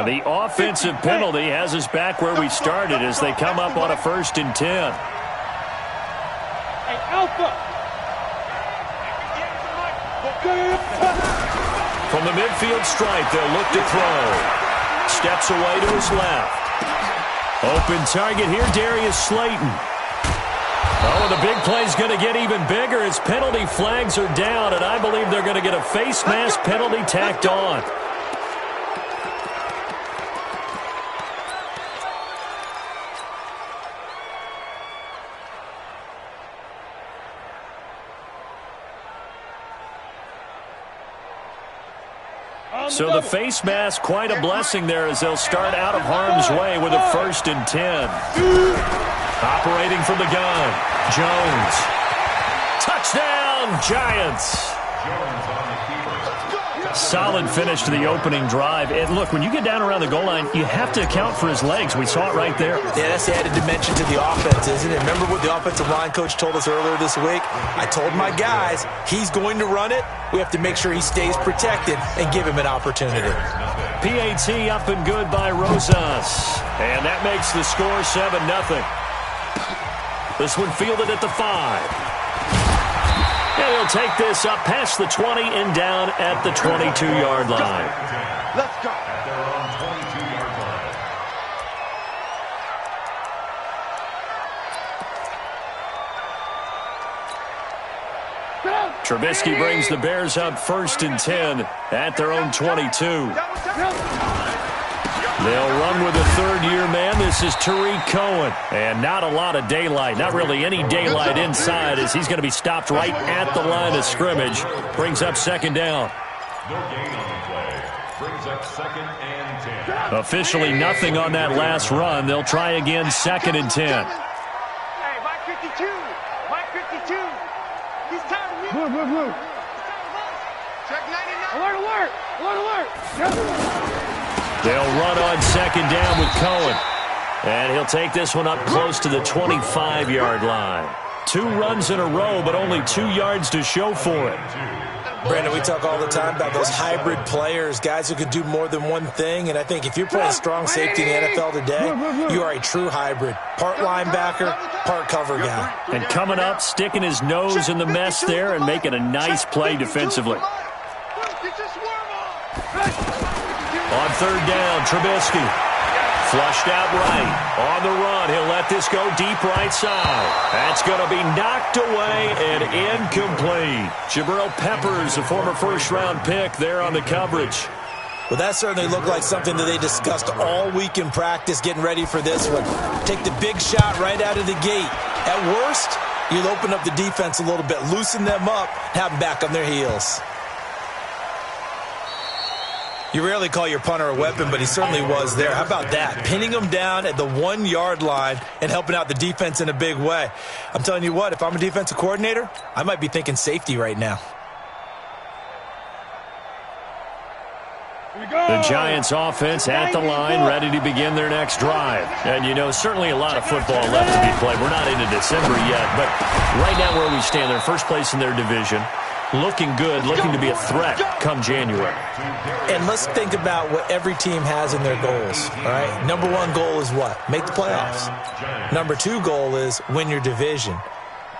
The offensive penalty has us back where we started as they come up on a 1st and 10. Hey, Alpha! From the midfield stripe, they'll look to throw. Steps away to his left. Open target here, Darius Slayton. Oh, the big play's going to get even bigger as penalty flags are down, and I believe they're going to get a face mask penalty tacked on. So the face mask, quite a blessing there as they'll start out of harm's way with a 1st and 10. Operating from the gun, Jones. Touchdown, Giants. Solid finish to the opening drive. And look, when you get down around the goal line, you have to account for his legs. We saw it right there. Yeah, that's the added dimension to the offense, isn't it? Remember what the offensive line coach told us earlier this week? I told my guys, he's going to run it. We have to make sure he stays protected and give him an opportunity. PAT up and good by Rosas. And that makes the score 7-0. This one fielded at the 5. And he'll take this up past the 20 and down at the 22-yard line. Let's go. At their own 22-yard line. Trubisky brings the Bears up 1st and 10 at their own 22. They'll run with a 3rd-year man. This is Tariq Cohen. And not a lot of daylight, not really any daylight inside as he's going to be stopped right at the line of scrimmage. Brings up 2nd down. No gain on the play. Brings up 2nd and 10. Officially nothing on that last run. They'll try again 2nd and 10. Hey, Mike 52. Mike 52. He's tired of me. Blue. Check 99. Alert. They'll run on 2nd down with Cohen. And he'll take this one up close to the 25-yard line. 2 runs in a row, but only 2 yards to show for it. Brandon, we talk all the time about those hybrid players, guys who can do more than one thing. And I think if you're playing strong safety in the NFL today, you are a true hybrid. Part linebacker, part cover guy. And coming up, sticking his nose in the mess there and making a nice play defensively. On 3rd down, Trubisky. Flushed out right. On the run, he'll let this go deep right side. That's going to be knocked away and incomplete. Jabril Peppers, a former 1st-round pick there on the coverage. Well, that certainly looked like something that they discussed all week in practice, getting ready for this one. Take the big shot right out of the gate. At worst, you'll open up the defense a little bit, loosen them up, have them back on their heels. You rarely call your punter a weapon, but he certainly was there. How about that? Pinning him down at the 1-yard line and helping out the defense in a big way. I'm telling you what, if I'm a defensive coordinator, I might be thinking safety right now. The Giants offense at the line, ready to begin their next drive. And, you know, certainly a lot of football left to be played. We're not into December yet, but right now where we stand, they're first place in their division. Looking good, looking to be a threat come January. And let's think about what every team has in their goals, all right? Number 1 goal is what? Make the playoffs. Number 2 goal is win your division.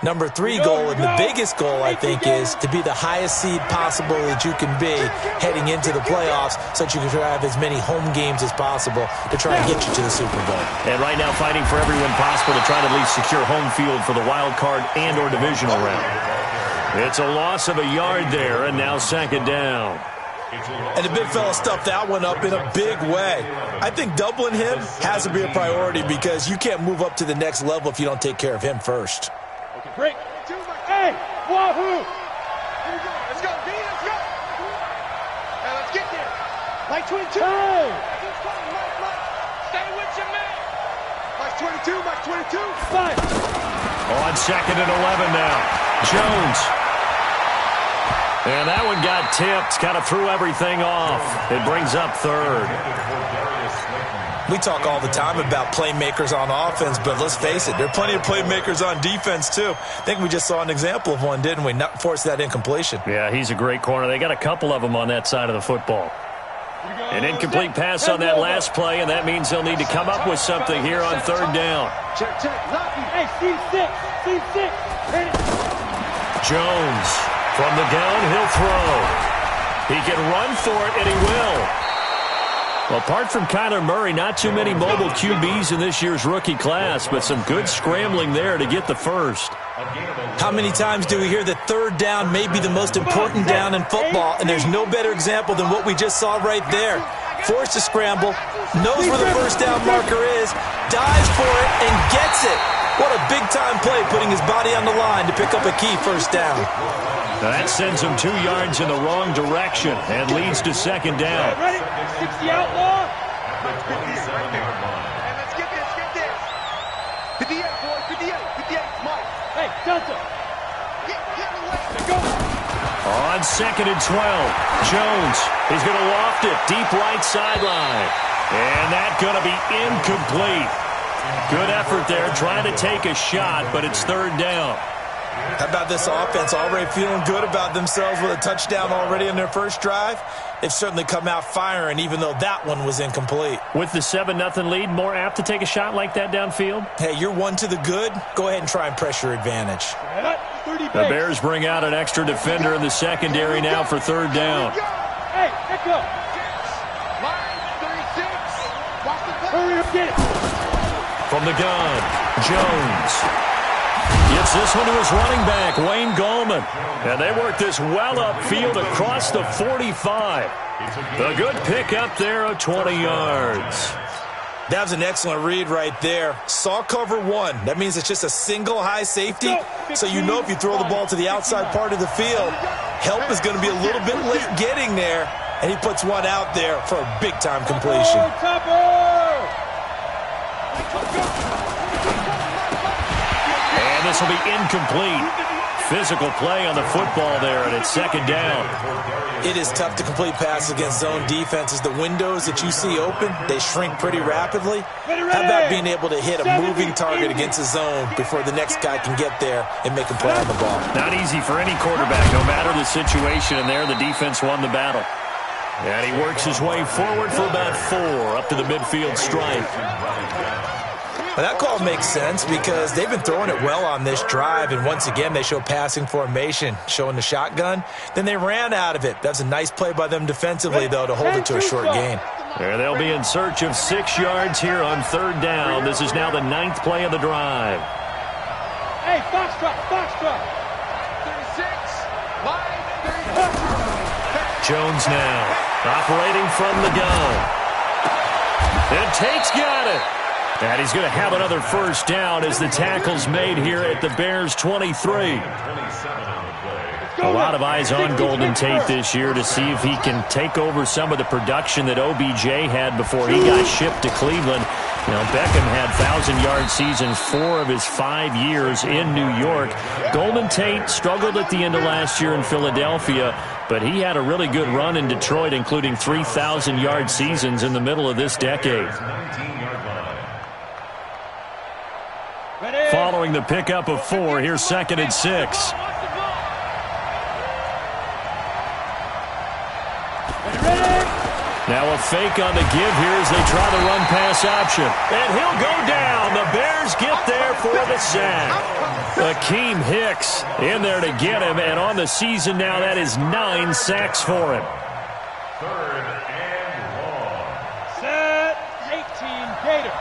Number 3 goal, and the biggest goal, I think, is to be the highest seed possible that you can be heading into the playoffs so that you can have as many home games as possible to try and get you to the Super Bowl. And right now fighting for every win possible to try to at least secure home field for the wild card and or divisional round. It's a loss of a yard there, and now 2nd down. And the big fella stuffed that one up in a big way. I think doubling him has to be a priority because you can't move up to the next level if you don't take care of him first. Okay, break. Hey, wahoo! Let's go, D, let's go! Hey, let's get there. Mike 22. Hey! Stay with your man. Mike 22, Mike 22. Fine. On 2nd and 11 now. Jones. And that one got tipped, kind of threw everything off. It brings up 3rd. We talk all the time about playmakers on offense, but let's face it, there are plenty of playmakers on defense, too. I think we just saw an example of one, didn't we? Not force that incompletion. Yeah, he's a great corner. They got a couple of them on that side of the football. An incomplete pass on that last play, and that means they'll need to come up with something here on third down. Check. Hey, C6. Jones from the gun, he'll throw. He can run for it, and he will. Well, apart from Kyler Murray, not too many mobile QBs in this year's rookie class, but some good scrambling there to get the first. How many times do we hear that third down may be the most important down in football, and there's no better example than what we just saw right there. Forced to scramble, knows where the first down marker is, dives for it, and gets it. What a big-time play, putting his body on the line to pick up a key first down. Now that sends him 2 yards in the wrong direction and leads to second down. Ready? 60 outlaw. Let's get this. 58, boys, 58, Mike. Hey, Delta. Get in the way. Go. On second and 12, Jones is going to loft it deep right sideline. And that's going to be incomplete. Good effort there, trying to take a shot, but it's third down. How about this offense? Already feeling good about themselves with a touchdown already in their first drive. They've certainly come out firing, even though that one was incomplete. With the 7-0 lead, more apt to take a shot like that downfield? Hey, you're one to the good. Go ahead and try and press your advantage. The Bears bring out an extra defender in the secondary now for third down. Hey, let go. Line 36. Hurry up, get it. From the gun, Jones. Gets this one to his running back, Wayne Gallman. And they work this well upfield across the 45. A good pick up there of 20 yards. That was an excellent read right there. Saw cover one. That means it's just a single high safety. So you know if you throw the ball to the outside part of the field, help is going to be a little bit late getting there. And he puts one out there for a big-time completion. And this will be incomplete. Physical play on the football there, and it's second down. It is tough to complete passes against zone defenses. The windows that you see open, they shrink pretty rapidly. How about being able to hit a moving target against a zone before the next guy can get there and make a play on the ball? Not easy for any quarterback, no matter the situation, and there the defense won the battle. And he works his way forward for about 4 up to the midfield stripe. Well, that call makes sense because they've been throwing it well on this drive, and once again they show passing formation, showing the shotgun. Then they ran out of it. That's a nice play by them defensively, though, to hold it to a short gain. There they'll be in search of 6 yards here on third down. This is now the 9th play of the drive. Hey, Foxtrot. 36, line 36. Jones now operating from the gun. And Tate's got it. And he's going to have another first down as the tackle's made here at the Bears' 23. A lot of eyes on Golden Tate this year to see if he can take over some of the production that OBJ had before he got shipped to Cleveland. You know, Beckham had 1,000-yard seasons 4 of his 5 years in New York. Golden Tate struggled at the end of last year in Philadelphia, but he had a really good run in Detroit, including 3,000-yard seasons in the middle of this decade. Following the pickup of 4, here's second and 6. Now a fake on the give here as they try the run-pass option. And he'll go down. The Bears get there for the sack. Akeem Hicks in there to get him, and on the season now, that is 9 sacks for him. Third and long. Set, 18, Gator.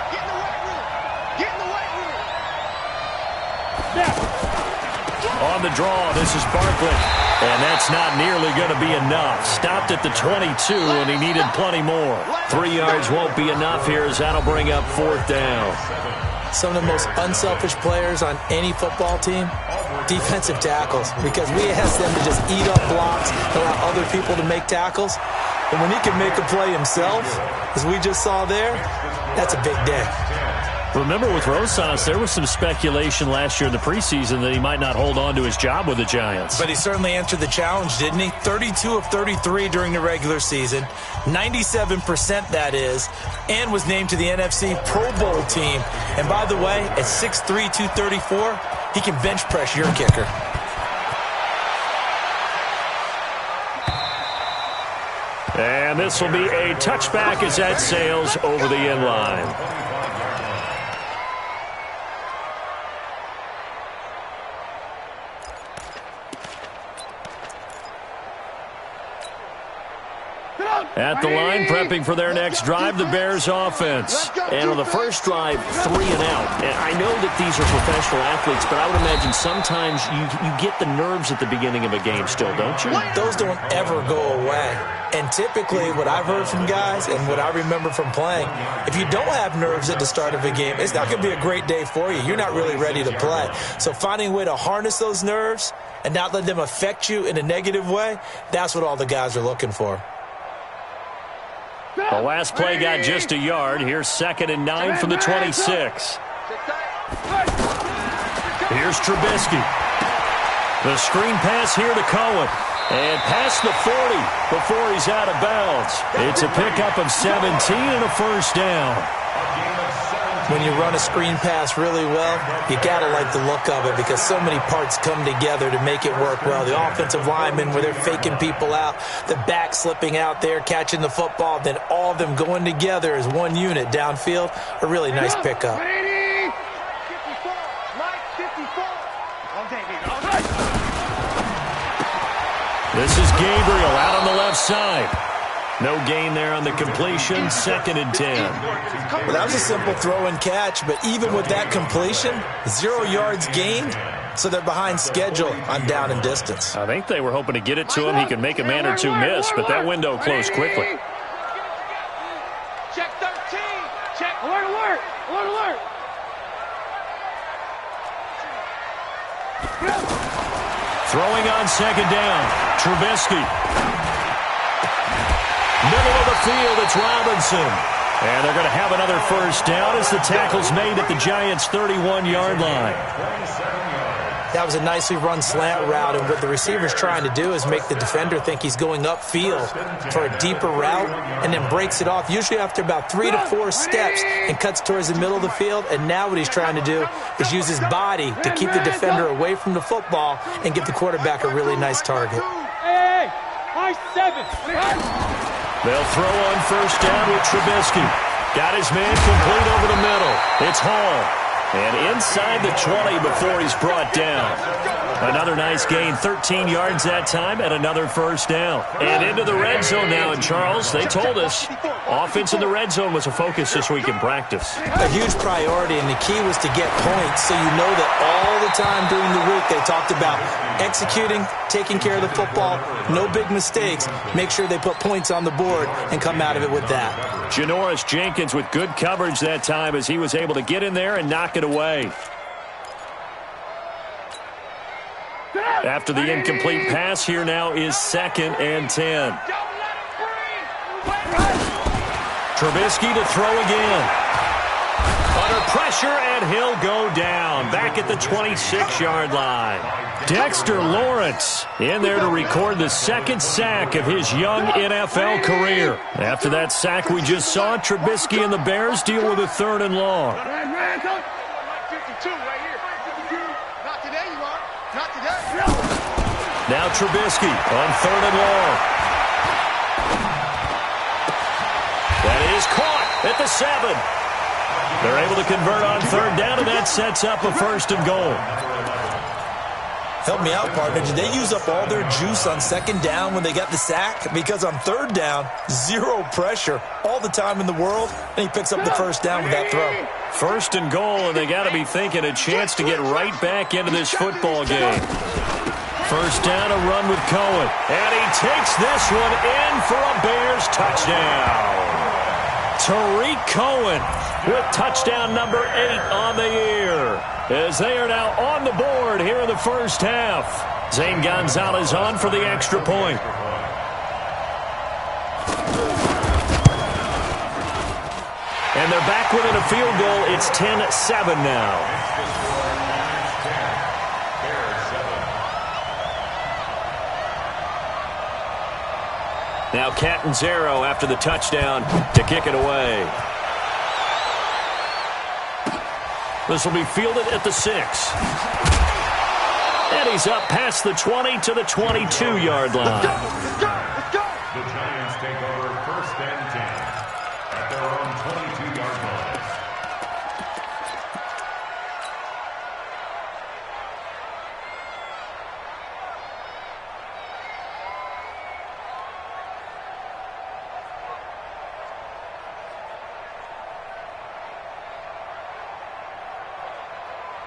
Get in the weight room. Get in the weight room. Now. On the draw, this is Barkley. And that's not nearly going to be enough. Stopped at the 22, and he needed plenty more. 3 yards won't be enough here as that'll bring up fourth down. Some of the most unselfish players on any football team, defensive tackles, because we ask them to just eat up blocks, allow other people to make tackles. And when he can make a play himself, as we just saw there, that's a big day. Remember with Rosas, there was some speculation last year in the preseason that he might not hold on to his job with the Giants. But he certainly answered the challenge, didn't he? 32 of 33 during the regular season, 97% that is, and was named to the NFC Pro Bowl team. And by the way, at 6'3", 234, he can bench press your kicker. And this will be a touchback as that sails over the end line. At the line, prepping for their next drive, the Bears offense. And on the first drive, 3 and out. And I know that these are professional athletes, but I would imagine sometimes you get the nerves at the beginning of a game still, don't you? Those don't ever go away. And typically, what I've heard from guys and what I remember from playing, if you don't have nerves at the start of a game, it's not going to be a great day for you. You're not really ready to play. So finding a way to harness those nerves and not let them affect you in a negative way, that's what all the guys are looking for. The last play got just a yard. Here's 2nd and 9 from the 26. Here's Trubisky. The screen pass here to Cohen. And past the 40 before he's out of bounds. It's a pickup of 17 and a first down. When you run a screen pass really well, you got to like the look of it because so many parts come together to make it work well. The offensive linemen, where they're faking people out, the back slipping out there, catching the football, then all of them going together as one unit downfield, a really nice pickup. This is Gabriel out on the left side. No gain there on the completion, 2nd and 10. Well, that was a simple throw and catch, but even with that completion, 0 yards gained, so they're behind schedule on down and distance. I think they were hoping to get it to him. He could make a man or two miss, but that window closed quickly. Check 13. Check. Alert, alert. Alert, alert. Throwing on 2nd down. Trubisky. Middle of the field, it's Robinson. And they're going to have another first down as the tackle's made at the Giants' 31-yard line. That was a nicely run slant route, and what the receiver's trying to do is make the defender think he's going upfield for a deeper route and then breaks it off, usually after about 3 to 4 steps, and cuts towards the middle of the field. And now what he's trying to do is use his body to keep the defender away from the football and give the quarterback a really nice target. Hey, high 7. They'll throw on first down with Trubisky. Got his man complete over the middle. It's Hall. And inside the 20 before he's brought down. Another nice gain, 13 yards that time, and another first down. And into the red zone now. And Charles, they told us offense in the red zone was a focus this week in practice. A huge priority, and the key was to get points. So you know that all the time during the week they talked about executing, taking care of the football, no big mistakes. Make sure they put points on the board and come out of it with that. Janoris Jenkins with good coverage that time as he was able to get in there and knock it away. After the incomplete pass, here now is 2nd and 10. Trubisky to throw again. Under pressure, and he'll go down. Back at the 26-yard line. Dexter Lawrence in there to record the 2nd sack of his young NFL career. After that sack we just saw, Trubisky and the Bears deal with a 3rd and long. Now Trubisky on 3rd and long. That is caught at the 7. They're able to convert on 3rd down, and that sets up a 1st and goal. Help me out, partner. Did they use up all their juice on 2nd down when they got the sack? Because on 3rd down, 0 pressure, all the time in the world, and he picks up the 1st down with that throw. 1st and goal, and they got to be thinking a chance to get right back into this football game. 1st down, a run with Cohen. And he takes this one in for a Bears touchdown. Tariq Cohen with touchdown number 8 on the year, as they are now on the board here in the first half. Zane Gonzalez on for the extra point. And they're back within a field goal. It's 10-7 now. Now Catanzaro after the touchdown to kick it away. This will be fielded at the 6. And he's up past the 20 to the 22-yard line. The Giants take over.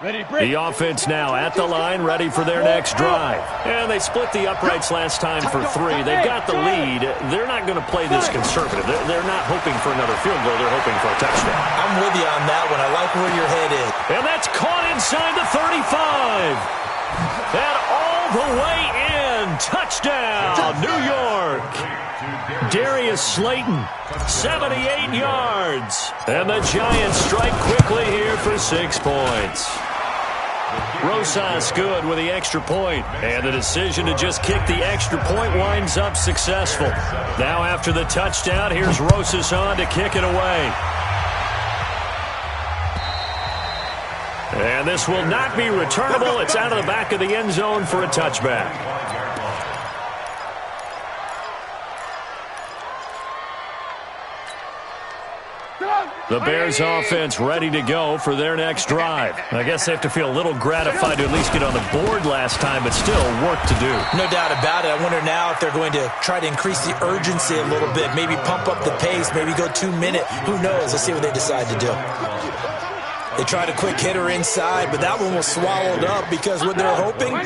The offense now at the line, ready for their next drive. And they split the uprights last time for 3. They've got the lead. They're not going to play this conservative. They're not hoping for another field goal. They're hoping for a touchdown. I'm with you on that one. I like where your head is. And that's caught inside the 35. And all the way in. Touchdown, New York. Darius Slayton, 78 yards. And the Giants strike quickly here for 6 points. Rosas good with the extra point, and the decision to just kick the extra point winds up successful. Now after the touchdown, here's Rosas on to kick it away. And this will not be returnable. It's out of the back of the end zone for a touchback. The Bears offense ready to go for their next drive. I guess they have to feel a little gratified to at least get on the board last time, but still work to do. No doubt about it. I wonder now if they're going to try to increase the urgency a little bit, maybe pump up the pace, maybe go 2 minute. Who knows? Let's see what they decide to do. They tried a quick hitter inside, but that one was swallowed up because what they're hoping,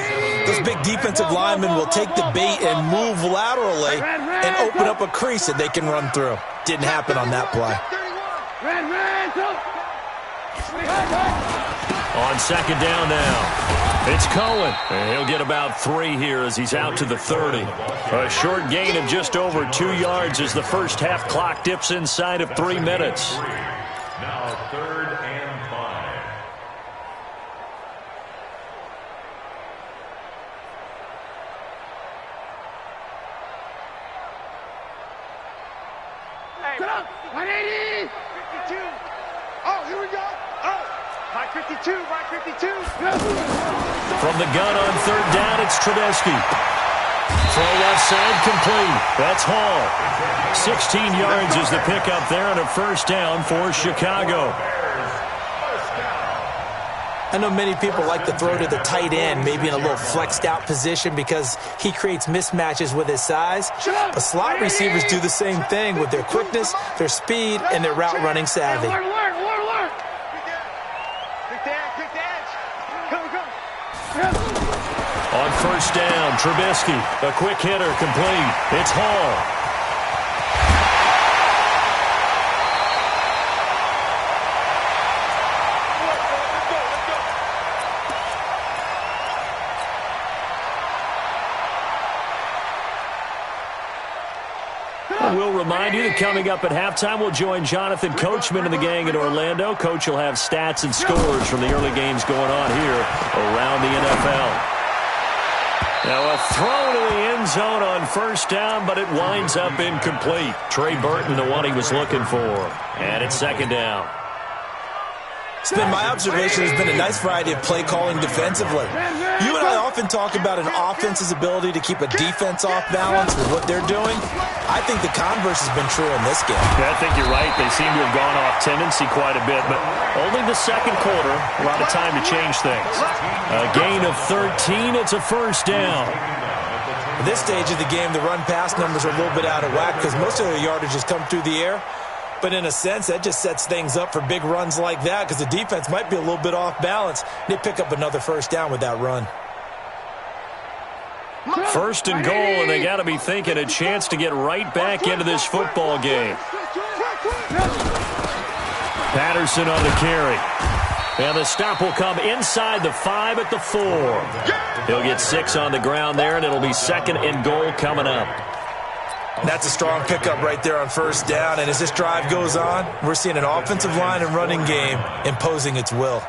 those big defensive linemen will take the bait and move laterally and open up a crease that they can run through. Didn't happen on that play. On second down now, it's Cohen. And he'll get about 3 here as he's out to the 30. A short gain of just over 2 yards as the first half clock dips inside of 3 minutes. Now 3rd and 5. Get up! 180! 52! Oh, here we go! Oh! By 52, by 52! From the gun on 3rd down, it's Trubisky. Throw left side complete. That's Hall. 16 yards is the pickup there and a first down for Chicago. I know many people like to throw to the tight end, maybe in a little flexed out position because he creates mismatches with his size. But slot receivers do the same thing with their quickness, their speed, and their route running savvy. On first down, Trubisky, a quick hitter complete. It's Hall. We'll remind you that coming up at halftime, we'll join Jonathan Coachman and the gang in Orlando. Coach will have stats and scores from the early games going on here around the NFL. Now a throw to the end zone on first down, but it winds up incomplete. Trey Burton, the one he was looking for. And it's second down. It's been my observation there's been a nice variety of play calling defensively. You and I often talk about an offense's ability to keep a defense off balance with what they're doing. I think the converse has been true in this game. Yeah, I think you're right. They seem to have gone off tendency quite a bit, but only the second quarter, a lot of time to change things. A gain of 13, it's a first down. At this stage of the game, the run-pass numbers are a little bit out of whack because most of their yardage has come through the air. But in a sense, that just sets things up for big runs like that because the defense might be a little bit off balance. They pick up another first down with that run. First and goal, and they got to be thinking a chance to get right back into this football game. Patterson on the carry. And the stop will come inside the 5 at the 4. He'll get 6 on the ground there, and it'll be second and goal coming up. That's a strong pickup right there on first down. And as this drive goes on, we're seeing an offensive line and running game imposing its will.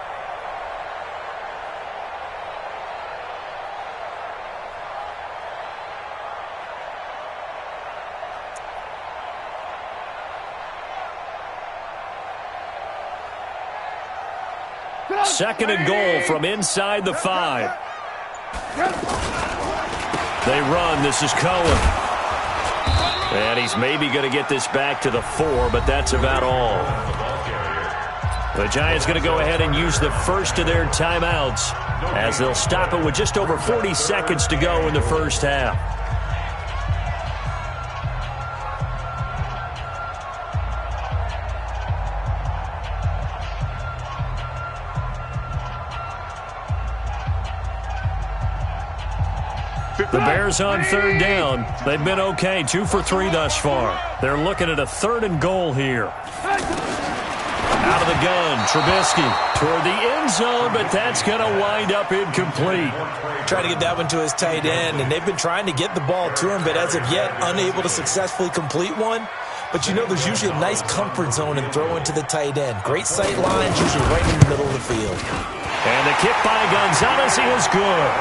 Second and goal from inside the 5. They run. This is Cohen. And he's maybe going to get this back to the 4, but that's about all. The Giants going to go ahead and use the first of their timeouts as they'll stop it with just over 40 seconds to go in the first half. The Bears on third down. They've been okay, 2 for 3 thus far. They're looking at a 3rd and goal here. Out of the gun, Trubisky toward the end zone, but that's going to wind up incomplete. Trying to get that one to his tight end, and they've been trying to get the ball to him, but as of yet, unable to successfully complete one. But you know there's usually a nice comfort zone in throwing to the tight end. Great sight lines, usually right in the middle of the field. And the kick by Gonzalez is good.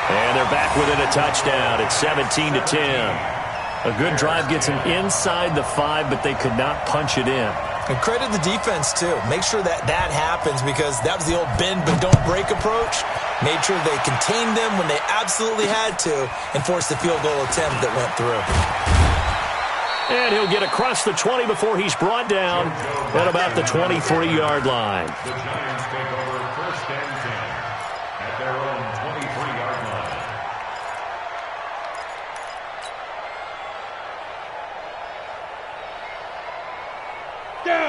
And they're back within a touchdown. It's 17-10. A good drive gets them inside the 5, but they could not punch it in. And credit the defense, too. Make sure that happens because that was the old bend but don't break approach. Made sure they contained them when they absolutely had to and forced the field goal attempt that went through. And he'll get across the 20 before he's brought down at about the 23-yard line. The Giants take over 1st and 10 at their own 23-yard line.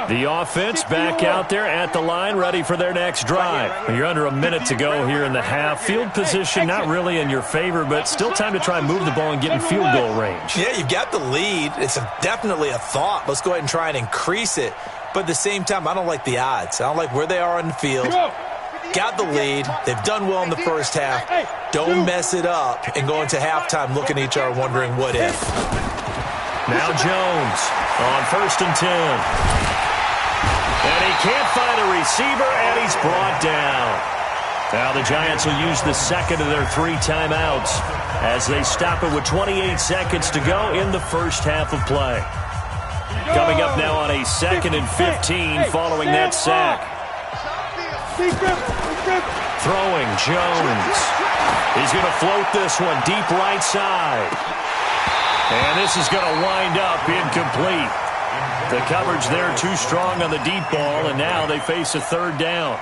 The offense back out there at the line, ready for their next drive. You're under a minute to go here in the half. Field position not really in your favor, but still time to try and move the ball and get in field goal range. Yeah, you've got the lead. It's definitely a thought. Let's go ahead and try and increase it. But at the same time, I don't like the odds. I don't like where they are on the field. Got the lead. They've done well in the first half. Don't mess it up and go into halftime looking at each other wondering what if. Now Jones on 1st and 10. And he can't find a receiver, and he's brought down. Now the Giants will use the second of their 3 timeouts as they stop it with 28 seconds to go in the first half of play. Coming up now on a 2nd and 15 following that sack. Throwing Jones. He's going to float this one deep right side. And this is going to wind up incomplete. The coverage there too strong on the deep ball, and now they face a 3rd down.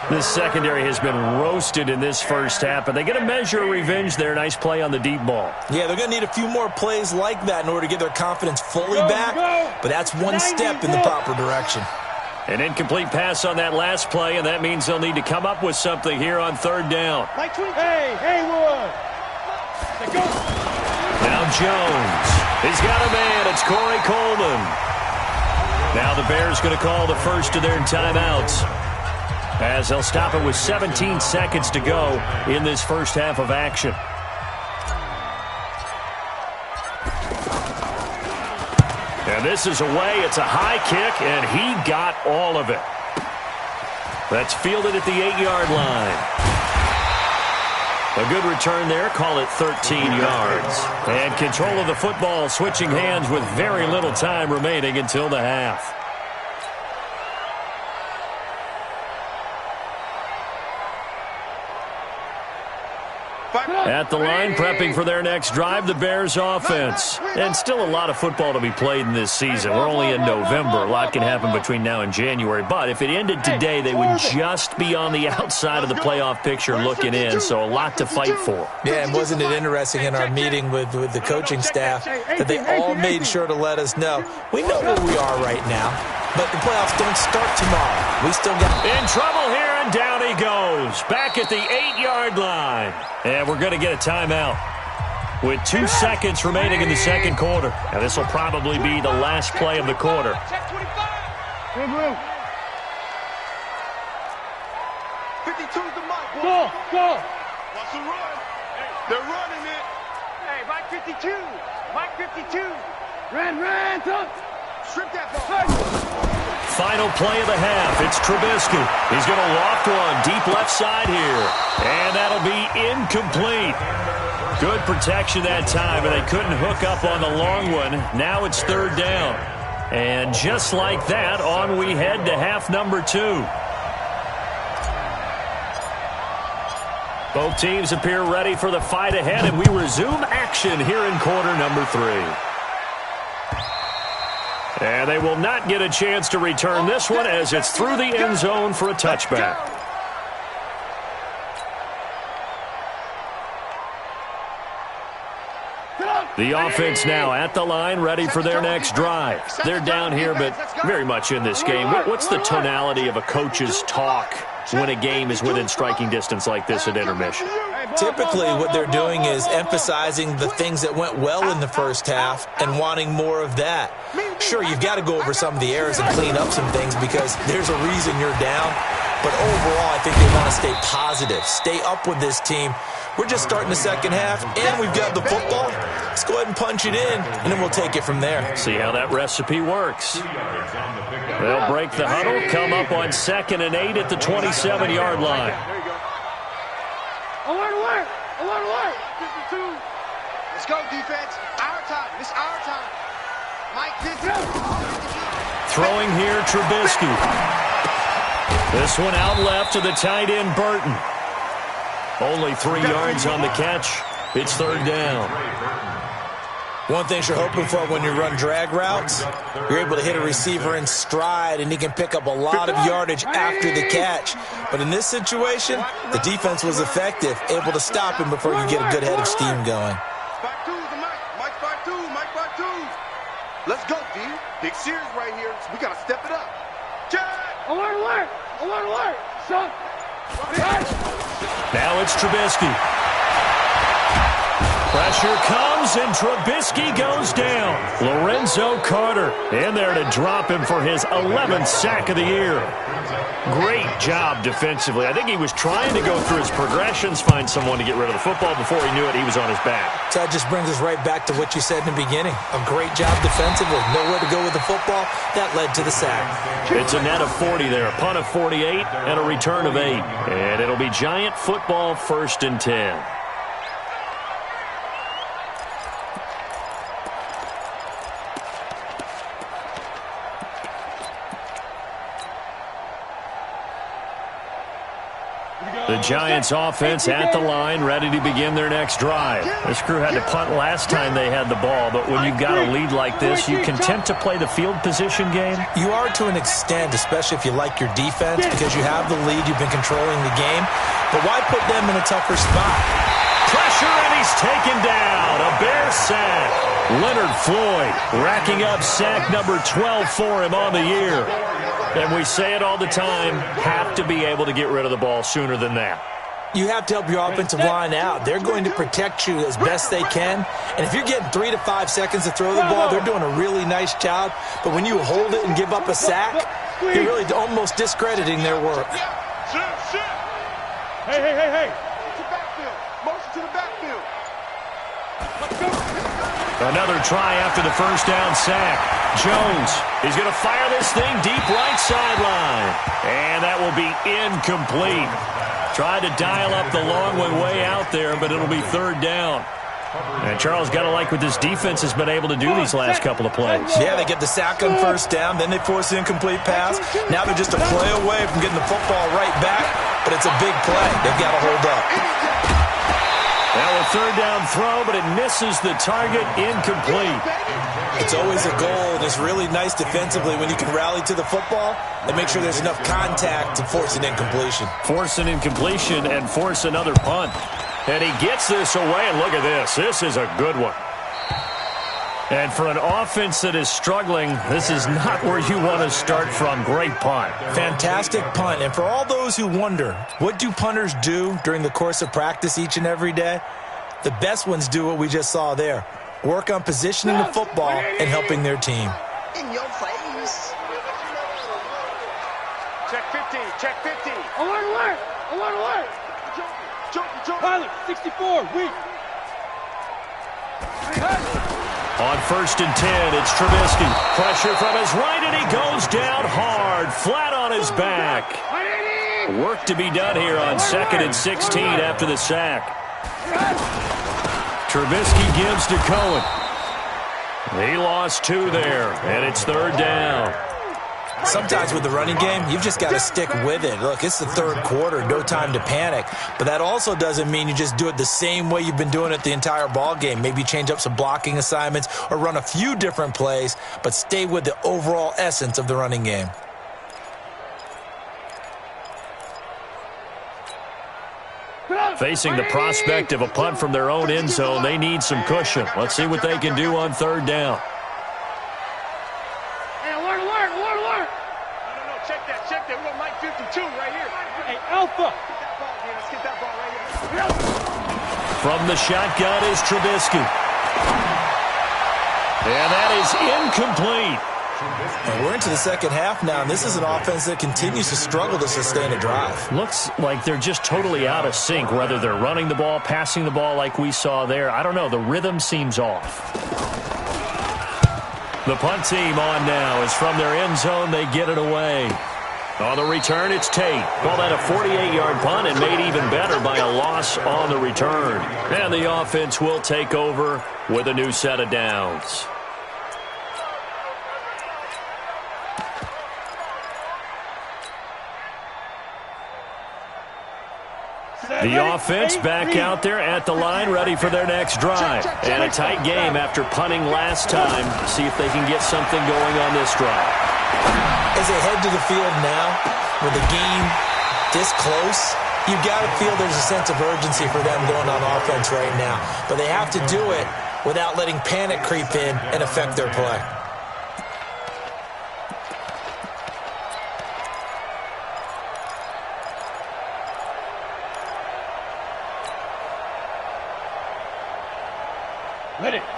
This secondary has been roasted in this first half, but they get a measure of revenge there. Nice play on the deep ball. Yeah, they're going to need a few more plays like that in order to get their confidence fully back, but that's one step in the proper direction. An incomplete pass on that last play, and that means they'll need to come up with something here on 3rd down. Haywood. Now Jones. He's got a man. It's Corey Coleman. Now the Bears going to call the first of their timeouts as they'll stop it with 17 seconds to go in this first half of action. And this is away. It's a high kick, and he got all of it. That's fielded at the 8-yard line. A good return there. Call it 13 yards. And control of the football switching hands with very little time remaining until the half. At the line, prepping for their next drive, the Bears offense. And still a lot of football to be played in this season. We're only in November. A lot can happen between now and January. But if it ended today, they would just be on the outside of the playoff picture looking in. So a lot to fight for. Yeah, and wasn't it interesting in our meeting with the coaching staff that they all made sure to let us know, we know where we are right now, but the playoffs don't start tomorrow. We still got... In trouble here, and down he goes. Back at the 8-yard line. And we're going to get a timeout with 2 seconds remaining in the second quarter. And this will probably be the last play of the quarter. Check 25. 52's the mark. Go. Watch the run. They're running it. Hey, Mike 52. Mike 52. Run. Strip that ball. Final play of the half. It's Trubisky. He's going to loft one deep left side here. And that'll be incomplete. Good protection that time, but they couldn't hook up on the long one. Now it's 3rd down. And just like that, on we head to half number 2. Both teams appear ready for the fight ahead, and we resume action here in quarter number 3. And they will not get a chance to return this one as it's through the end zone for a touchback. The offense now at the line, ready for their next drive. They're down here, but very much in this game. What's the tonality of a coach's talk when a game is within striking distance like this at intermission? Typically, what they're doing is emphasizing the things that went well in the first half and wanting more of that. Sure, you've got to go over some of the errors and clean up some things because there's a reason you're down. But overall, I think they want to stay positive, stay up with this team. We're just starting the second half, and we've got the football. Let's go ahead and punch it in, and then we'll take it from there. See how that recipe works. They'll break the huddle, come up on 2nd and 8 at the 27-yard line. Alert! Alert! 52. Let's go, defense. Our time. It's our time. Mike, throwing here, Trubisky. This one out left to the tight end, Burton. Only 3 yards on the catch. It's 3rd down. One thing you're hoping for when you run drag routes, you're able to hit a receiver in stride, and he can pick up a lot of yardage after the catch. But in this situation, the defense was effective, able to stop him before you get a good head of steam going. Mike 5-2. Let's go, D. Big series right here. We got to step it up. Alert! Son. Now it's Trubisky. Pressure comes, and Trubisky goes down. Lorenzo Carter in there to drop him for his 11th sack of the year. Great job defensively. I think he was trying to go through his progressions, find someone to get rid of the football. Before he knew it, he was on his back. So that just brings us right back to what you said in the beginning. A great job defensively. Nowhere to go with the football. That led to the sack. It's a net of 40 there. A punt of 48 and a return of 8. And it'll be Giant football, 1st and 10. The Giants offense at the line, ready to begin their next drive. This crew had to punt last time they had the ball, but when you've got a lead like this, you can tend to play the field position game. You are to an extent, especially if you like your defense, because you have the lead, you've been controlling the game. But why put them in a tougher spot? Pressure, and he's taken down. A Bear sack. Leonard Floyd racking up sack number 12 for him on the year. And we say it all the time, have to be able to get rid of the ball sooner than that. You have to help your offensive line out. They're going to protect you as best they can. And if you're getting 3 to 5 seconds to throw the ball, they're doing a really nice job. But when you hold it and give up a sack, you're really almost discrediting their work. Hey. To the backfield. Motion to the backfield. Let's go. Another try after the first down sack. Jones is going to fire this thing deep right sideline. And that will be incomplete. Tried to dial up the long one way out there, but it'll be 3rd down. And Charles, got to like what this defense has been able to do these last couple of plays. Yeah, they get the sack on 1st down, then they force the incomplete pass. Now they're just a play away from getting the football right back, but it's a big play. They've got to hold up. Now a 3rd down throw, but it misses the target, incomplete. It's always a goal, and it's really nice defensively when you can rally to the football and make sure there's enough contact to force an incompletion. Force an incompletion and force another punt. And he gets this away, and look at this. This is a good one. And for an offense that is struggling, this is not where you want to start from. Great punt. Fantastic punt. And for all those who wonder, what do punters do during the course of practice each and every day? The best ones do what we just saw there. Work on positioning the football and helping their team. In your face. Check 15. Alert. Jump. Pilot, 64, weak. On 1st and 10, it's Trubisky. Pressure from his right, and he goes down hard, flat on his back. Work to be done here on 2nd and 16 after the sack. Trubisky gives to Cohen. He lost 2 there, and it's 3rd down. Sometimes with the running game, you've just got to stick with it. Look, it's the 3rd quarter, no time to panic. But that also doesn't mean you just do it the same way you've been doing it the entire ball game. Maybe change up some blocking assignments or run a few different plays, but stay with the overall essence of the running game. Facing the prospect of a punt from their own end zone, they need some cushion. Let's see what they can do on third down. Hey, alert. No, check that. We're going to Mike 52 right here. Hey, Alpha. Let's get that ball right here. From the shotgun is Trubisky. And that is incomplete. And we're into the second half now, and this is an offense that continues to struggle to sustain a drive. Looks like they're just totally out of sync, whether they're running the ball, passing the ball like we saw there. I don't know. The rhythm seems off. The punt team on now is from their end zone. They get it away. On the return, it's Tate. Call that a 48-yard punt and made even better by a loss on the return. And the offense will take over with a new set of downs. The offense back out there at the line, ready for their next drive. And a tight game after punting last time. See if they can get something going on this drive. As they head to the field now, with the game this close, you've got to feel there's a sense of urgency for them going on offense right now. But they have to do it without letting panic creep in and affect their play.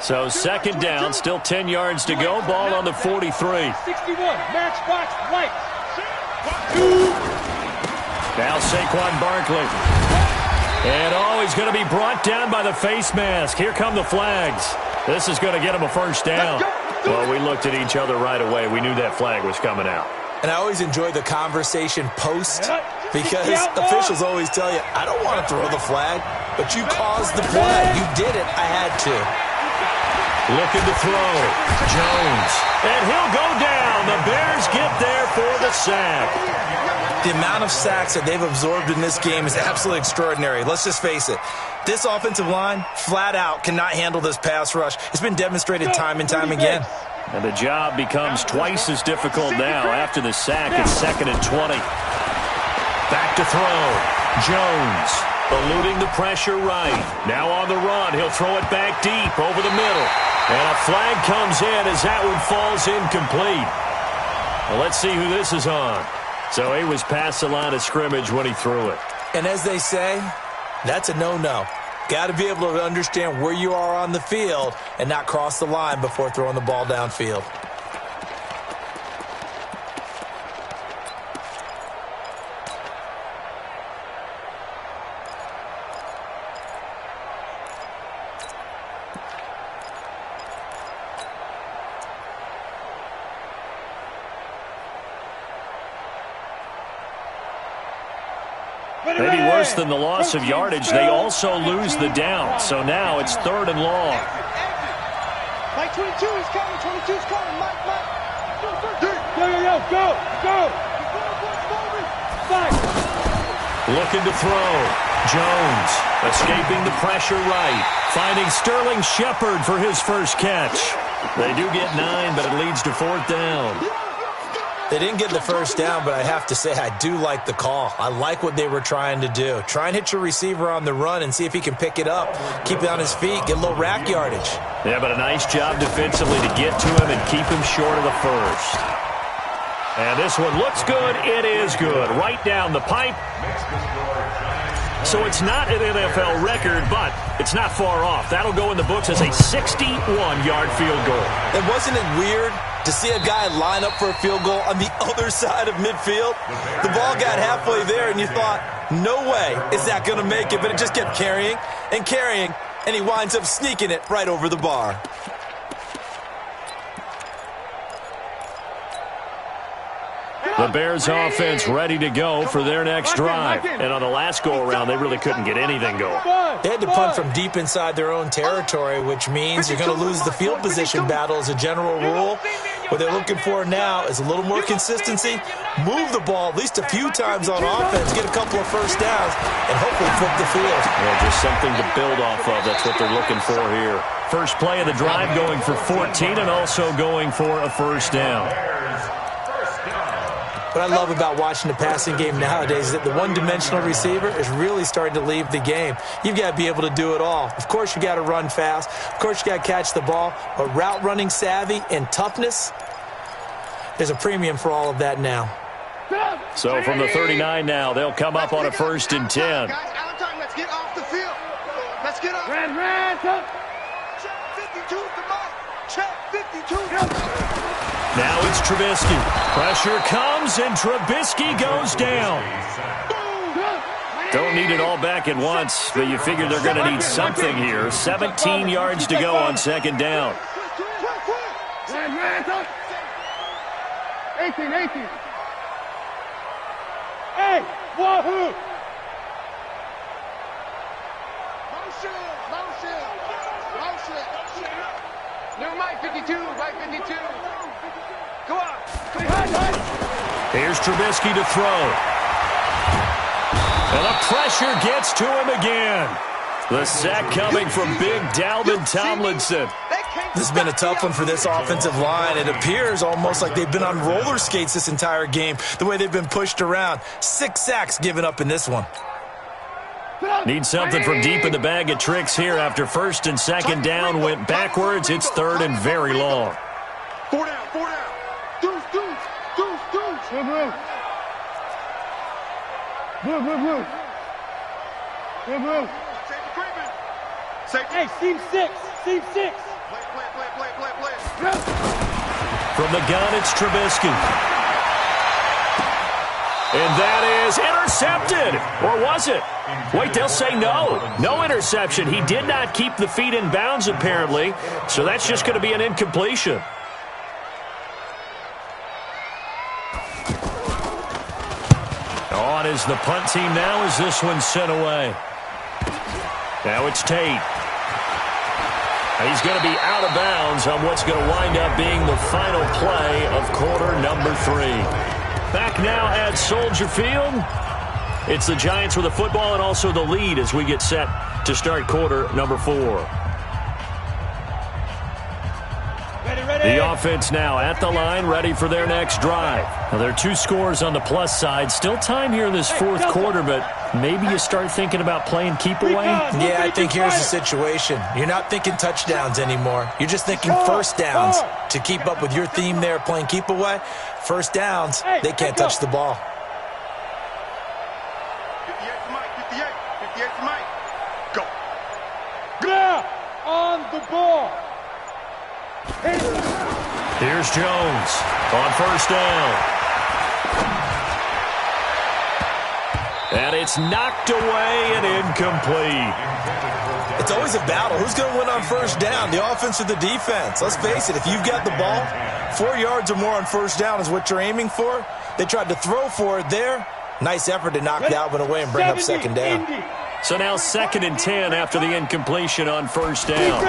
So second down, still 10 yards to go. Ball on the 43. 61, matchbox, white. Now Saquon Barkley. And he's going to be brought down by the face mask. Here come the flags. This is going to get him a first down. Well, we looked at each other right away. We knew that flag was coming out. And I always enjoy the conversation post because officials always tell you, I don't want to throw the flag, but you caused the play. You did it. I had to. Looking to throw. Jones. And he'll go down. The Bears get there for the sack. The amount of sacks that they've absorbed in this game is absolutely extraordinary. Let's just face it. This offensive line, flat out, cannot handle this pass rush. It's been demonstrated time and time again. And the job becomes twice as difficult now after the sack. It's 2nd and 20. Back to throw. Jones eluding the pressure right. Now on the run. He'll throw it back deep over the middle. And a flag comes in as that one falls incomplete. Well, let's see who this is on. So he was past the line of scrimmage when he threw it. And as they say, that's a no-no. Got to be able to understand where you are on the field and not cross the line before throwing the ball downfield. Maybe worse than the loss of yardage, they also lose the down. So now it's 3rd and long. Mike 22 is coming. 22 is coming. Mike. Go. Looking to throw. Jones escaping the pressure right. Finding Sterling Shepard for his first catch. They do get 9, but it leads to 4th down. They didn't get the first down, but I have to say I do like the call. I like what they were trying to do. Try and hit your receiver on the run and see if he can pick it up. Keep it on his feet. Get a little rack yardage. Yeah, but a nice job defensively to get to him and keep him short of the first. And this one looks good. It is good. Right down the pipe. So it's not an NFL record, but it's not far off. That'll go in the books as a 61-yard field goal. And wasn't it weird to see a guy line up for a field goal on the other side of midfield? The ball got halfway there, and you thought, no way is that going to make it, but it just kept carrying, and he winds up sneaking it right over the bar. The Bears offense ready to go for their next drive. And on the last go-around, they really couldn't get anything going. They had to punt from deep inside their own territory, which means you're going to lose the field position battle as a general rule. What they're looking for now is a little more consistency, move the ball at least a few times on offense, get a couple of first downs, and hopefully flip the field. Yeah, just something to build off of. That's what they're looking for here. First play of the drive going for 14 and also going for a first down. What I love about watching the passing game nowadays is that the one-dimensional receiver is really starting to leave the game. You've got to be able to do it all. Of course, you got to run fast. Of course, you got to catch the ball. But route running savvy and toughness, there's a premium for all of that now. So from the 39 now, they'll come up on a 1st and 10. Guys, out of time. Let's get off the field. Let's get off. Red, Check 52 the mark. Check 52. Now it's Trubisky. Pressure comes, and Trubisky goes down. Don't need it all back at once, but you figure they're going to need something here. 17 yards to go on 2nd down. 18. Hey, wahoo! New Mike 52, Mike 52. Go on. Here's Trubisky to throw. And the pressure gets to him again. The sack coming from big Dalvin Tomlinson. This has been a tough one for this offensive line. It appears almost like they've been on roller skates this entire game, the way they've been pushed around. 6 sacks given up in this one. Need something from deep in the bag of tricks here after 1st and 2nd down went backwards. It's 3rd and very long. 4 down. Deuce. Blue. Safety. Hey, seam 6. Play. From the gun, it's Trubisky. And that is intercepted. Or was it? Wait, they'll say no. No interception. He did not keep the feet in bounds, apparently. So that's just going to be an incompletion. On is the punt team now as this one's sent away. Now it's Tate. He's going to be out of bounds on what's going to wind up being the final play of quarter number 3. Back now at Soldier Field. It's the Giants with the football and also the lead as we get set to start quarter number 4. The offense now at the line, ready for their next drive. Now, there are 2 scores on the plus side. Still time here in this 4th quarter, but maybe you start thinking about playing keep away? Yeah, I think here's the situation. You're not thinking touchdowns anymore. You're just thinking first downs. To keep up with your theme there, playing keep away, first downs, they can't touch the ball. 58 to Mike. Go. Yeah, on the ball. Here's Jones on 1st down. And it's knocked away and incomplete. It's always a battle. Who's going to win on 1st down, the offense or the defense? Let's face it, if you've got the ball, 4 yards or more on 1st down is what you're aiming for. They tried to throw for it there. Nice effort to knock Dalvin away and bring up 2nd down. So now 2nd and 10 after the incompletion on 1st down.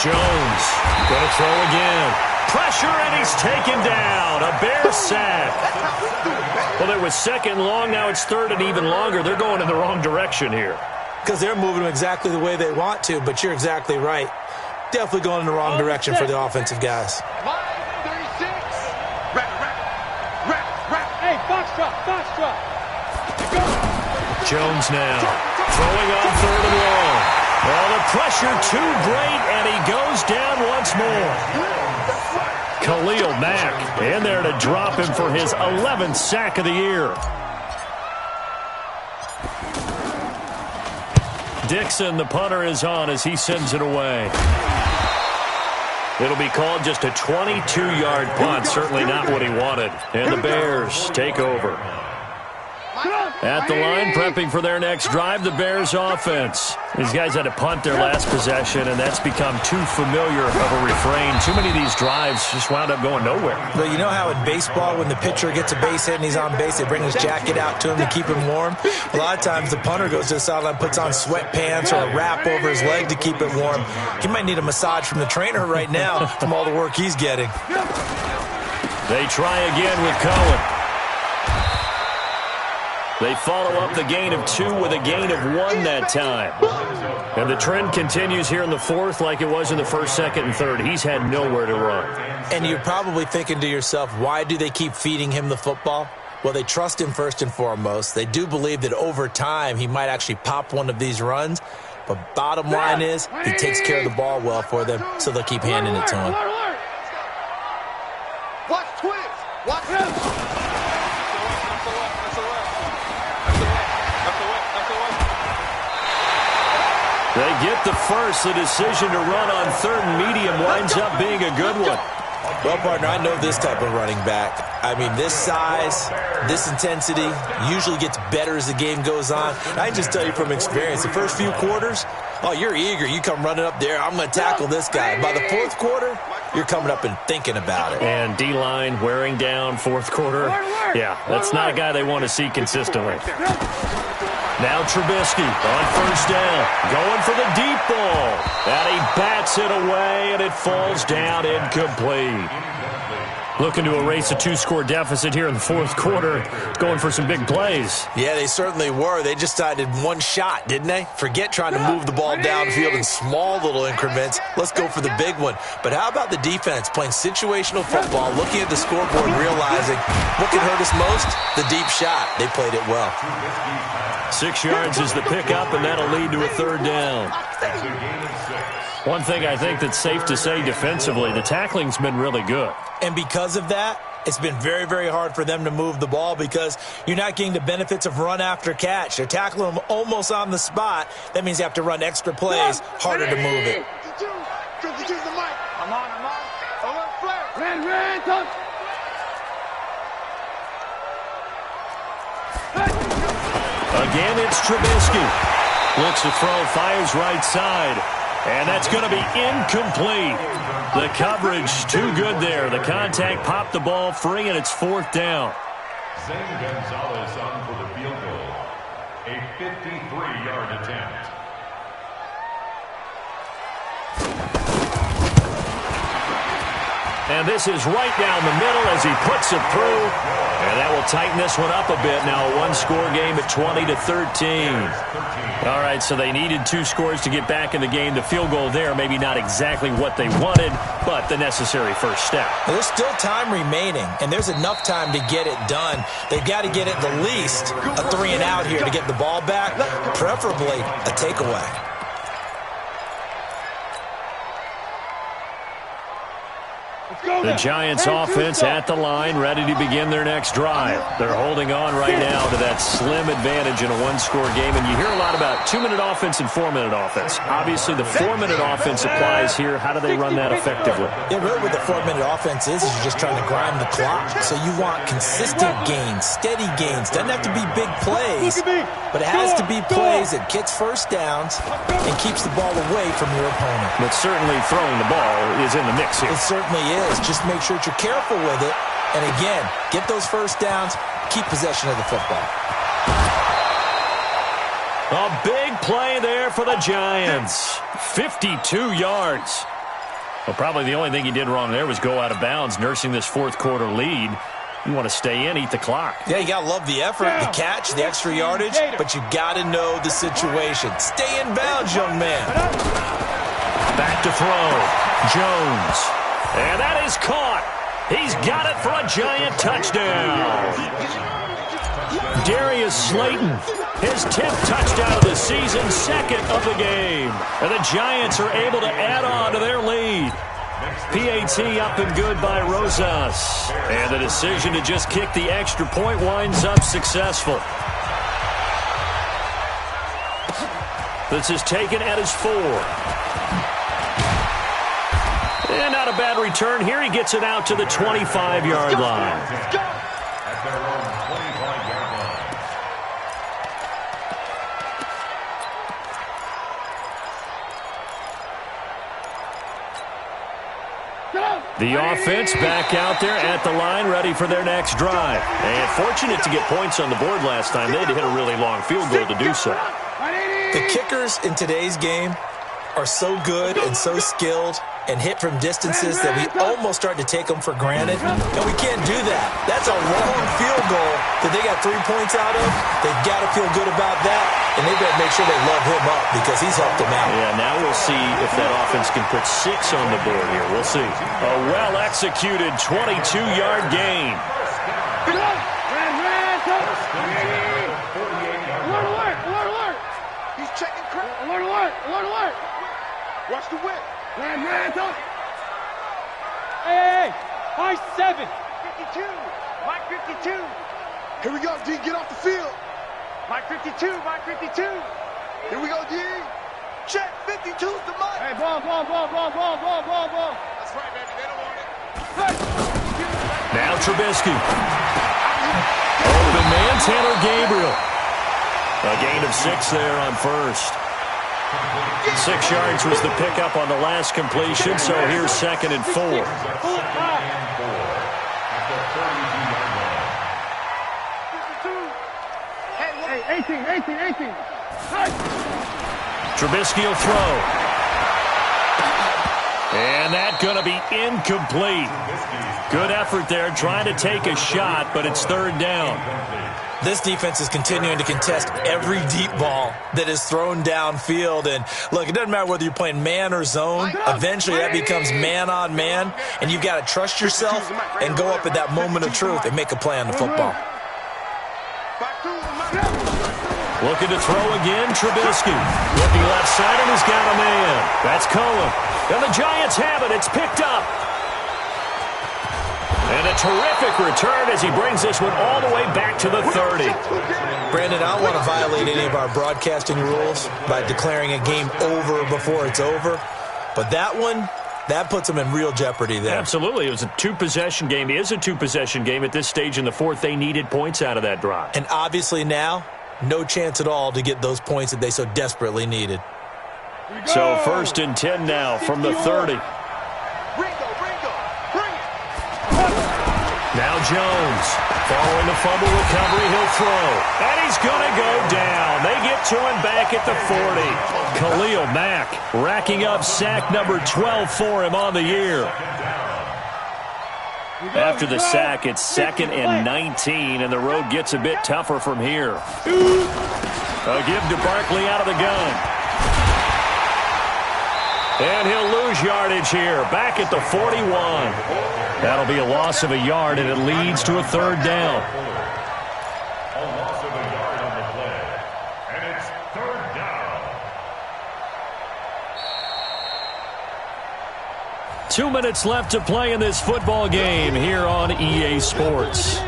Jones going to throw again. Pressure, and he's taken down. A Bears sack. Well, it was 2nd long. Now it's 3rd and even longer. They're going in the wrong direction here. Because they're moving them exactly the way they want to, but you're exactly right. Definitely going in the wrong direction for the offensive guys. Line 36. Wrap. Hey, box drop. Jones now throwing on 3rd and long. Well, the pressure too great, and he goes down once more. Khalil Mack in there to drop him for his 11th sack of the year. Dixon, the punter, is on as he sends it away. It'll be called just a 22-yard punt. Certainly not what he wanted. And the Bears take over. At the line, prepping for their next drive, the Bears offense. These guys had to punt their last possession, and that's become too familiar of a refrain. Too many of these drives just wound up going nowhere. But you know how in baseball, when the pitcher gets a base hit and he's on base, they bring his jacket out to him to keep him warm? A lot of times the punter goes to the sideline, puts on sweatpants or a wrap over his leg to keep it warm. He might need a massage from the trainer right now from all the work he's getting. They try again with Cohen. They follow up the gain of 2 with a gain of 1 that time. And the trend continues here in the fourth like it was in the first, second, and third. He's had nowhere to run. And you're probably thinking to yourself, why do they keep feeding him the football? Well, they trust him first and foremost. They do believe that over time he might actually pop one of these runs. But bottom line is he takes care of the ball well for them, so they'll keep handing it to him. Watch twins. Watch this. They get the first. The decision to run on third and medium winds up being a good one. Well, partner, I know this type of running back. I mean, this size, this intensity usually gets better as the game goes on. I can just tell you from experience, the first few quarters, oh, you're eager. You come running up there, I'm going to tackle this guy. By the fourth quarter, you're coming up and thinking about it. And D-line wearing down fourth quarter. Yeah, that's not a guy they want to see consistently. Now Trubisky on first down, going for the deep ball. And he bats it away, and it falls down incomplete. Looking to erase a 2-score deficit here in the fourth quarter, going for some big plays. Yeah, they certainly were. They just decided one shot, didn't they? Forget trying to move the ball downfield in small little increments. Let's go for the big one. But how about the defense playing situational football, looking at the scoreboard and realizing what can hurt us most? The deep shot. They played it well. 6 yards is the pickup, and that'll lead to a third down. One thing I think that's safe to say defensively, the tackling's been really good. And because of that, it's been very, very hard for them to move the ball because you're not getting the benefits of run after catch. They're tackling them almost on the spot. That means you have to run extra plays, harder to move it. I'm on. Alert flare. Ran, touch. Again, it's Trubisky. Looks to throw, fires right side. And that's going to be incomplete. The coverage too good there. The contact popped the ball free, and it's fourth down. Zane Gonzalez on for the field goal. A 53-yard attempt. And this is right down the middle as he puts it through. And that will tighten this one up a bit. Now a one-score game at 20-13. All right, so they needed 2 scores to get back in the game. The field goal there, maybe not exactly what they wanted, but the necessary first step. Well, there's still time remaining, and there's enough time to get it done. They've got to get at the least a 3-and-out here to get the ball back, preferably a takeaway. The Giants offense at the line, ready to begin their next drive. They're holding on right now to that slim advantage in a one-score game. And you hear a lot about 2-minute offense and 4-minute offense. Obviously, the 4-minute offense applies here. How do they run that effectively? Yeah, really what the 4-minute offense is you're just trying to grind the clock. So you want consistent gains, steady gains. Doesn't have to be big plays, but it has to be plays that gets first downs and keeps the ball away from your opponent. But certainly throwing the ball is in the mix here. It certainly is. Just make sure that you're careful with it. And again, get those first downs, keep possession of the football. A big play there for the Giants. 52 yards. Well, probably the only thing he did wrong there was go out of bounds, nursing this fourth quarter lead. You want to stay in, eat the clock. Yeah, you got to love the effort, the catch, the extra yardage, but you got to know the situation. Stay in bounds, young man. Back to throw. Jones. And that is caught. He's got it for a Giant touchdown. Darius Slayton, his 10th touchdown of the season, 2nd of the game. And the Giants are able to add on to their lead. PAT up and good by Rosas. And the decision to just kick the extra point winds up successful. This is taken at his 4. And not a bad return here. He gets it out to the 25-yard line. At their own 25-yard line. The offense back out there at the line, ready for their next drive. And fortunate to get points on the board last time. They had to hit a really long field goal to do so. The kickers in today's game are so good and so skilled and hit from distances that we almost start to take them for granted. And we can't do that. That's a long field goal that they got 3 points out of, they've got to feel good about that, and they better make sure they love him up because he's helped them out. Yeah, now we'll see if that offense can put 6 on the board here. We'll see. A well-executed 22-yard gain. Alert! He's checking crap. Alert! Watch the whip. Hey, high 7. 52. Mike 52. Here we go, D. Get off the field. Mike 52. Here we go, D. Check. 52's the Mike. Hey, ball. That's right, baby. They don't want it. Now Trubisky. Open man, Tanner Gabriel. A gain of 6 there on first. 6 yards was the pickup on the last completion, so here's 2nd and 4. Hey, 18. Trubisky will throw. And that's going to be incomplete. Good effort there, trying to take a shot, but it's 3rd down. This defense is continuing to contest every deep ball that is thrown downfield. And, look, it doesn't matter whether you're playing man or zone. Eventually that becomes man on man, and you've got to trust yourself and go up at that moment of truth and make a play on the football. Looking to throw again, Trubisky. Looking left side, and he's got a man. That's Cohen. And the Giants have it. It's picked up. And a terrific return as he brings this one all the way back to the 30. Brandon, I don't want to violate any of our broadcasting rules by declaring a game over before it's over. But that one, that puts them in real jeopardy there. Absolutely. It was a 2-possession game. It is a 2-possession game at this stage in the 4th. They needed points out of that drive. And obviously now, no chance at all to get those points that they so desperately needed. So 1st and 10 now from the 30. Now Jones, following the fumble recovery, he'll throw. And he's going to go down. They get to him back at the 40. Khalil Mack racking up sack number 12 for him on the year. After the sack, it's 2nd and 19, and the road gets a bit tougher from here. A give to Barkley out of the gun. And he'll lose yardage here, back at the 41. That'll be a loss of a yard, and it leads to a 3rd down. A loss of a yard on the play, and it's 3rd down. 2 minutes left to play in this football game here on EA Sports.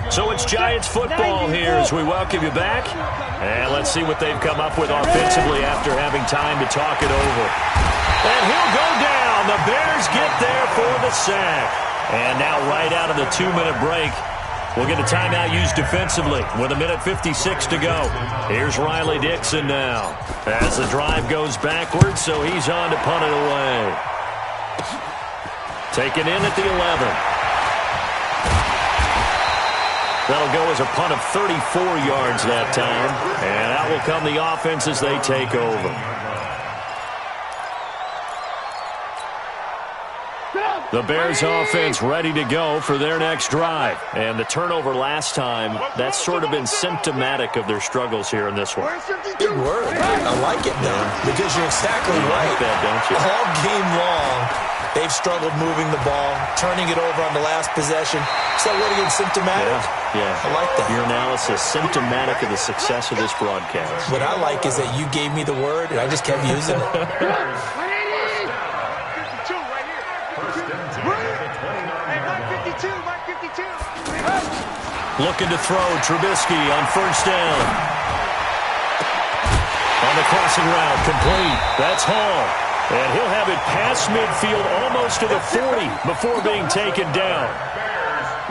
So it's Giants football here as we welcome you back. And let's see what they've come up with offensively after having time to talk it over. And he'll go down. The Bears get there for the sack. And now right out of the 2-minute break, we'll get a timeout used defensively with 1:56 to go. Here's Riley Dixon now as the drive goes backwards, so he's on to punt it away. Taken in at the 11. That'll go as a punt of 34 yards that time. And out will come the offense as they take over. The Bears offense ready to go for their next drive. And the turnover last time, that's sort of been symptomatic of their struggles here in this one. Big word. I like it now because you're exactly right. You like that, don't you? All game long, they've struggled moving the ball, turning it over on the last possession. Is that what again, symptomatic? Yeah. I like that. Your analysis, symptomatic of the success of this broadcast. What I like is that you gave me the word, and I just kept using it. Looking to throw, Trubisky on 1st down. On the crossing route, complete. That's Hall. And he'll have it past midfield almost to the 40 before being taken down.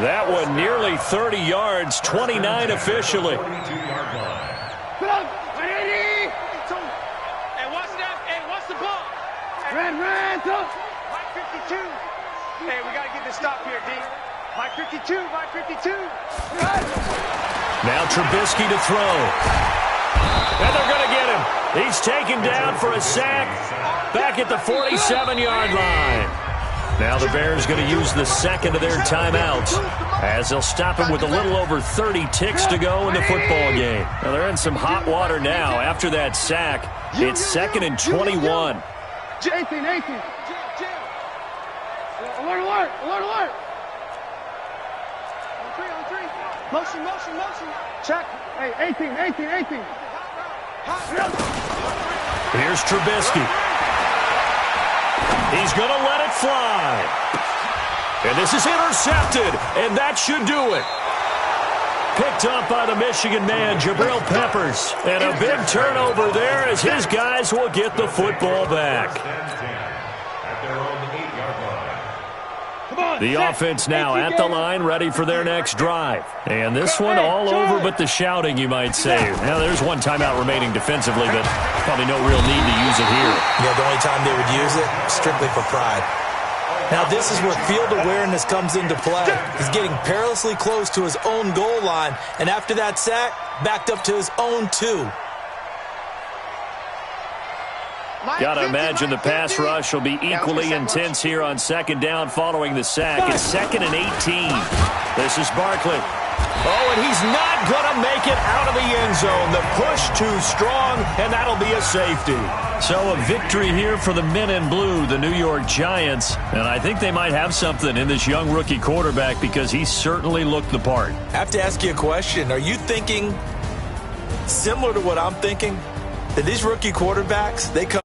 That one nearly 30 yards, 29 officially. Hey, what's the ball? Red, Mike 52. Hey, we got to get this stop here, D. Mike 52. Now Trubisky to throw. And they're going to get him. He's taken down for a sack back at the 47-yard line. Now the Bears going to use the second of their timeouts as they'll stop him with a little over 30 ticks to go in the football game. Now they're in some hot water now after that sack. It's 2nd and 21. 18. Alert, alert, alert, alert. On three. Motion. Check. Hey, 18. Here's Trubisky. He's going to let it fly. And this is intercepted, and that should do it. Picked up by the Michigan man, Jabril Peppers. And a big turnover there as his guys will get the football back. The offense now at the line, ready for their next drive. And this one all over but the shouting, you might say. Now, there's one timeout remaining defensively, but probably no real need to use it here. Yeah, the only time they would use it, strictly for pride. Now, this is where field awareness comes into play. He's getting perilously close to his own goal line, and after that sack, backed up to his own 2. Got to imagine the pass rush will be equally intense here on 2nd down following the sack. It's 2nd and 18. This is Barkley. Oh, and he's not going to make it out of the end zone. The push too strong, and that'll be a safety. So a victory here for the men in blue, the New York Giants. And I think they might have something in this young rookie quarterback because he certainly looked the part. I have to ask you a question. Are you thinking similar to what I'm thinking? That these rookie quarterbacks, they come